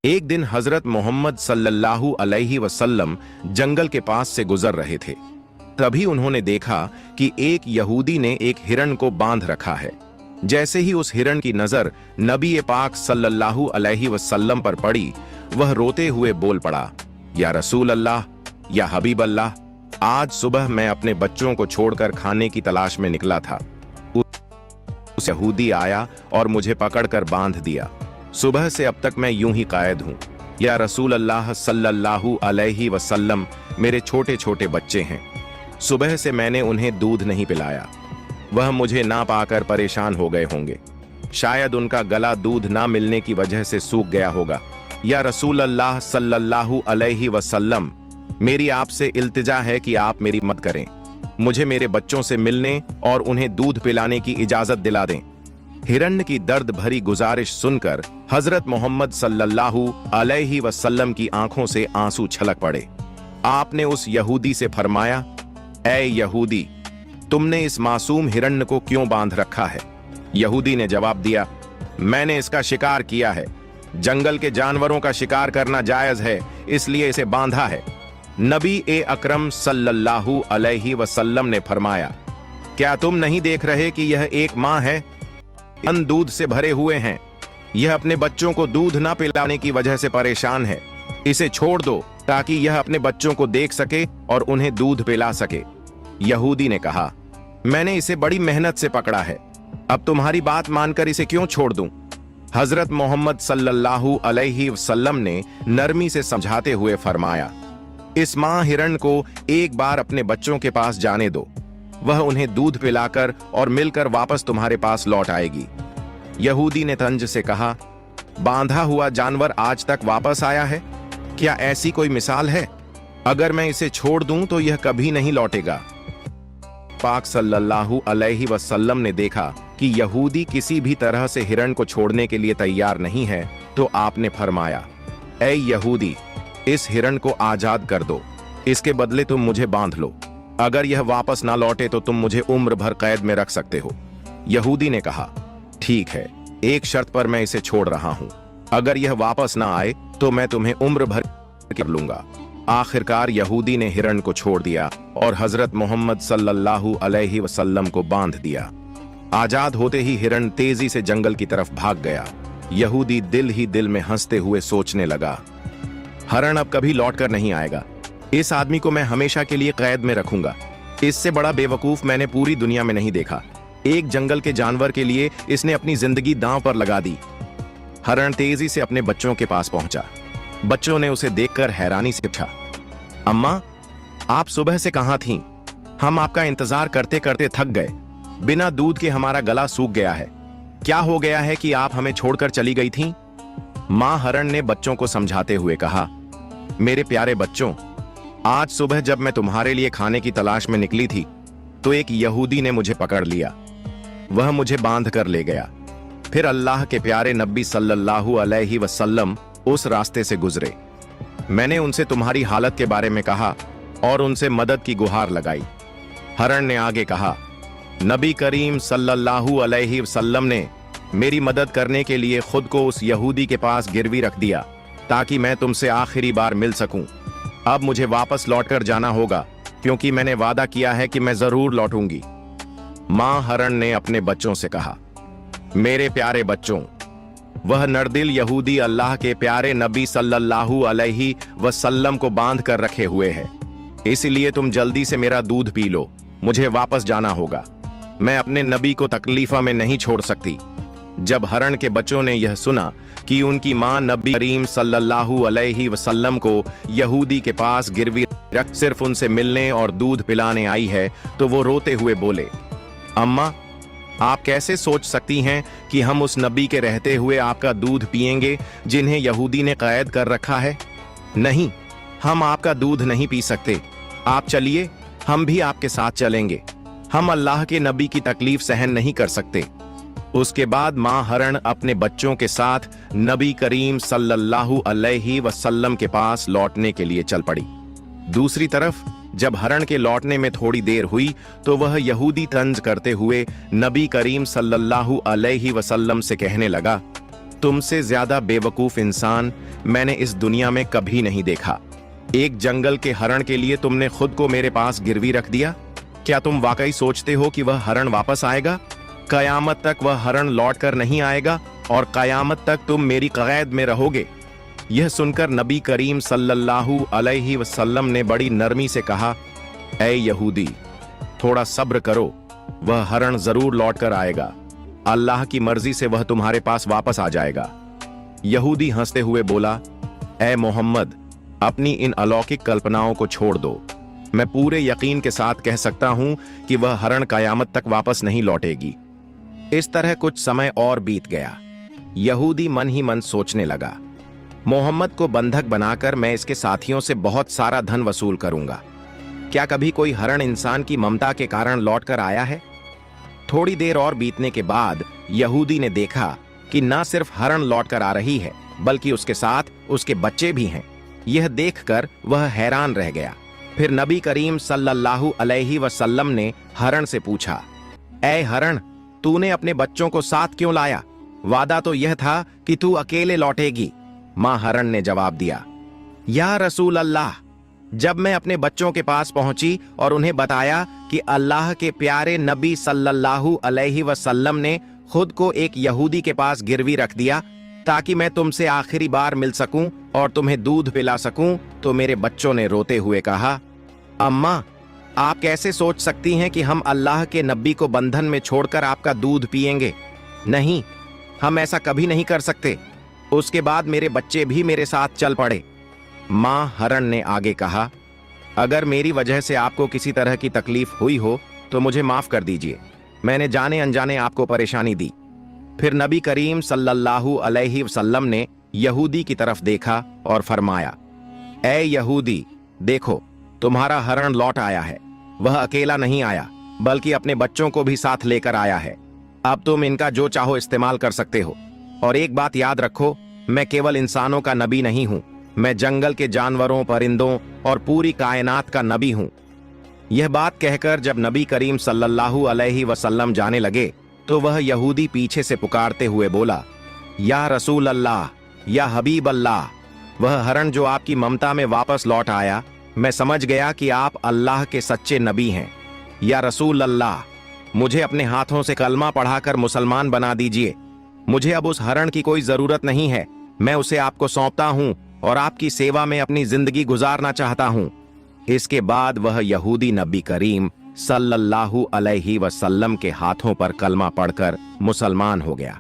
एक दिन हजरत मोहम्मद सल्लल्लाहु अलैहि वसल्लम जंगल के पास से गुजर रहे थे। तभी उन्होंने देखा कि एक यहूदी ने एक हिरण को बांध रखा है। जैसे ही उस हिरण की नजर नबी पाक सल्लल्लाहु अलैहि वसल्लम पर पड़ी, वह रोते हुए बोल पड़ा, या रसूल अल्लाह, या हबीब अल्लाह, आज सुबह मैं अपने बच्चों को छोड़कर खाने की तलाश में निकला था। उस यहूदी आया और मुझे पकड़कर बांध दिया। सुबह से अब तक मैं यूं ही कायद हूं। या रसूल अल्लाह सल्लल्लाहु अलैहि वसल्लम, मेरे छोटे छोटे बच्चे हैं। सुबह से मैंने उन्हें दूध नहीं पिलाया। वह मुझे ना पाकर परेशान हो गए होंगे। शायद उनका गला दूध ना मिलने की वजह से सूख गया होगा। या रसूल अल्लाह सल्लल्लाहु अलैहि वसल्लम, मेरी आपसे इल्तिजा है कि आप मेरी मदद करें। मुझे मेरे बच्चों से मिलने और उन्हें दूध पिलाने की इजाजत दिला दें। हिरण्य की दर्द भरी गुजारिश सुनकर हजरत मोहम्मद सल्लल्लाहु अलैहि वसल्लम की आंखों से आंसू छलक पड़े। आपने उस यहूदी से फरमाया, ऐ यहूदी, तुमने इस मासूम हिरण्य को क्यों बांध रखा है? यहूदी ने जवाब दिया, मैंने इसका शिकार किया है। जंगल के जानवरों का शिकार करना जायज है, इसलिए इसे बांधा है। नबी ए अकरम सल्लल्लाहु अलैहि वसल्लम ने फरमाया, क्या तुम नहीं देख रहे कि यह एक मां है? अन दूध से भरे हुए हैं। यह अपने बच्चों को दूध ना पिलाने की वजह से परेशान है। इसे छोड़ दो ताकि यह अपने बच्चों को देख सके और उन्हें दूध पिला सके। यहूदी ने कहा, मैंने इसे बड़ी मेहनत से पकड़ा है, अब तुम्हारी बात मानकर इसे क्यों छोड़ दूं? हजरत मोहम्मद सल्लल्लाहु अलैहि वसल्लम ने नरमी से समझाते हुए फरमाया, इस मां हिरण को एक बार अपने बच्चों के पास जाने दो। वह उन्हें दूध पिलाकर और मिलकर वापस तुम्हारे पास लौट आएगी। यहूदी ने तंज से कहा, बांधा हुआ जानवर आज तक वापस आया है? क्या ऐसी कोई मिसाल है? अगर मैं इसे छोड़ दूं तो यह कभी नहीं लौटेगा। पाक सल्लल्लाहु अलैहि वसल्लम ने देखा कि यहूदी किसी भी तरह से हिरण को छोड़ने के लिए तैयार नहीं है, तो आपने फरमाया, ऐ यहूदी, इस हिरण को आजाद कर दो। इसके बदले तुम मुझे बांध लो। अगर यह वापस ना लौटे तो तुम मुझे उम्र भर कैद में रख सकते हो। यहूदी ने कहा, ठीक है, एक शर्त पर मैं इसे छोड़ रहा हूं। अगर यह वापस ना आए तो मैं तुम्हें उम्र भर कर लूंगा। आखिरकार यहूदी ने हिरण को छोड़ दिया और हजरत मोहम्मद सल्लल्लाहु अलैहि वसल्लम को बांध दिया। आजाद होते ही हिरण तेजी से जंगल की तरफ भाग गया। यहूदी दिल ही दिल में हंसते हुए सोचने लगा, हिरण अब कभी लौटकर नहीं आएगा। इस आदमी को मैं हमेशा के लिए कैद में रखूंगा। इससे बड़ा बेवकूफ मैंने पूरी दुनिया में नहीं देखा। एक जंगल के जानवर के लिए इसने अपनी जिंदगी दांव पर लगा दी। हिरण तेजी से अपने बच्चों के पास पहुंचा। बच्चों ने उसे देखकर हैरानी से पूछा, अम्मा, आप सुबह से कहां थीं? हम आपका इंतजार करते करते थक गए। बिना दूध के हमारा गला सूख गया है। क्या हो गया है कि आप हमें छोड़कर चली गई थीं? मां हिरण ने बच्चों को समझाते हुए कहा, मेरे प्यारे बच्चों, आज सुबह जब मैं तुम्हारे लिए खाने की तलाश में निकली थी तो एक यहूदी ने मुझे पकड़ लिया। वह मुझे बांध कर ले गया। फिर अल्लाह के प्यारे नबी सल्लल्लाहु अलैहि वसल्लम उस रास्ते से गुजरे। मैंने उनसे तुम्हारी हालत के बारे में कहा और उनसे मदद की गुहार लगाई। हिरण ने आगे कहा, नबी करीम सल्लल्लाहु अलैहि वसल्लम ने मेरी मदद करने के लिए खुद को उस यहूदी के पास गिरवी रख दिया ताकि मैं तुमसे आखिरी बार मिल सकूं। अब मुझे वापस लौटकर जाना होगा क्योंकि मैंने वादा किया है कि मैं जरूर लौटूंगी। मां हिरण ने अपने बच्चों से कहा, मेरे प्यारे बच्चों, वह नरदिल यहूदी अल्लाह के प्यारे नबी सल्लल्लाहु अलैहि वसल्लम को बांध कर रखे हुए है। इसलिए तुम जल्दी से मेरा दूध पी लो। मुझे वापस जाना होगा। मैं अपने नबी को तकलीफा में नहीं छोड़ सकती। जब हिरण के बच्चों ने यह सुना कि उनकी मां नबी करीम सल्लल्लाहु अलैहि वसल्लम को यहूदी के पास गिरवी रख सिर्फ उनसे मिलने और दूध पिलाने आई है, तो वो रोते हुए बोले, अम्मा, आप कैसे सोच सकती हैं कि हम उस नबी के रहते हुए आपका दूध पिएंगे जिन्हें यहूदी ने कैद कर रखा है? नहीं, हम आपका दूध नहीं पी सकते। आप चलिए, हम भी आपके साथ चलेंगे। हम अल्लाह के नबी की तकलीफ सहन नहीं कर सकते। उसके बाद मां हिरण अपने बच्चों के साथ नबी करीम सल्लल्लाहु अलैहि वसल्लम के पास लौटने के लिए चल पड़ी। दूसरी तरफ जब हिरण के लौटने में थोड़ी देर हुई तो वह यहूदी तंज करते हुए नबी करीम सल्लल्लाहु अलैहि वसल्लम से कहने लगा, तुमसे ज्यादा बेवकूफ इंसान मैंने इस दुनिया में कभी नहीं देखा। एक जंगल के हरण के लिए तुमने खुद को मेरे पास गिरवी रख दिया। क्या तुम वाकई सोचते हो कि वह हरण वापस आएगा? कयामत तक वह हरण लौट कर नहीं आएगा और कयामत तक तुम मेरी कैद में रहोगे। यह सुनकर नबी करीम सल्लल्लाहु अलैहि वसल्लम ने बड़ी नरमी से कहा, ऐ यहूदी, थोड़ा सब्र करो, वह हरण जरूर लौट कर आएगा। अल्लाह की मर्जी से वह तुम्हारे पास वापस आ जाएगा। यहूदी हंसते हुए बोला, ऐ मोहम्मद, अपनी इन अलौकिक कल्पनाओं को छोड़ दो। मैं पूरे यकीन के साथ कह सकता हूं कि वह हरण कयामत तक वापस नहीं लौटेगी। इस तरह कुछ समय और बीत गया। यहूदी मन ही मन सोचने लगा, मोहम्मद को बंधक बनाकर मैं इसके साथियों से बहुत सारा धन वसूल करूंगा। क्या कभी कोई हरण इंसान की ममता के कारण लौट कर आया है? थोड़ी देर और बीतने के बाद यहूदी ने देखा कि न सिर्फ हरण लौट कर आ रही है, बल्कि उसके साथ उसके बच्चे भी हैं। यह देखकर वह हैरान रह गया। फिर नबी करीम सल्लल्लाहु अलैहि वसल्लम ने हरण से पूछा, ऐ हरण, तूने अपने बच्चों को साथ क्यों लाया? वादा तो यह था कि तू अकेले लौटेगी। मां हरण ने जवाब दिया, या रसूल अल्लाह, जब मैं अपने बच्चों के पास पहुंची और उन्हें बताया कि अल्लाह के प्यारे नबी सल्लल्लाहु अलैहि वसल्लम ने खुद को एक यहूदी के पास गिरवी रख दिया ताकि मैं तुमसे आखिरी बार मिल सकूं और तुम्हें दूध पिला सकूं, तो मेरे बच्चों ने रोते हुए कहा, अम्मा, आप कैसे सोच सकती हैं कि हम अल्लाह के नबी को बंधन में छोड़कर आपका दूध पिएंगे? नहीं, हम ऐसा कभी नहीं कर सकते। उसके बाद मेरे बच्चे भी मेरे साथ चल पड़े। मां हरण ने आगे कहा, अगर मेरी वजह से आपको किसी तरह की तकलीफ हुई हो तो मुझे माफ कर दीजिए। मैंने जाने अनजाने आपको परेशानी दी। फिर नबी करीम सल्लल्लाहु अलैहि वसल्लम ने यहूदी की तरफ देखा और फरमाया, ऐ यहूदी, देखो, तुम्हारा हरण लौट आया है। वह अकेला नहीं आया, बल्कि अपने बच्चों को भी साथ लेकर आया है। अब तुम इनका जो चाहो इस्तेमाल कर सकते हो। और एक बात याद रखो, मैं केवल इंसानों का नबी नहीं हूं, मैं जंगल के जानवरों, परिंदों और पूरी कायनात का नबी हूं। यह बात कहकर जब नबी करीम सल्लल्लाहु अलैहि वसल्लम जाने लगे तो वह यहूदी पीछे से पुकारते हुए बोला, या रसूल अल्लाह, या हबीब अल्लाह, वह हरण जो आपकी ममता में वापस लौट आया, मैं समझ गया कि आप अल्लाह के सच्चे नबी हैं। या रसूल अल्लाह, मुझे अपने हाथों से कलमा पढ़ाकर मुसलमान बना दीजिए। मुझे अब उस हरण की कोई जरूरत नहीं है। मैं उसे आपको सौंपता हूं और आपकी सेवा में अपनी जिंदगी गुजारना चाहता हूं। इसके बाद वह यहूदी नबी करीम सल्लल्लाहु अलैहि वसल्लम के हाथों पर कलमा पढ़कर मुसलमान हो गया।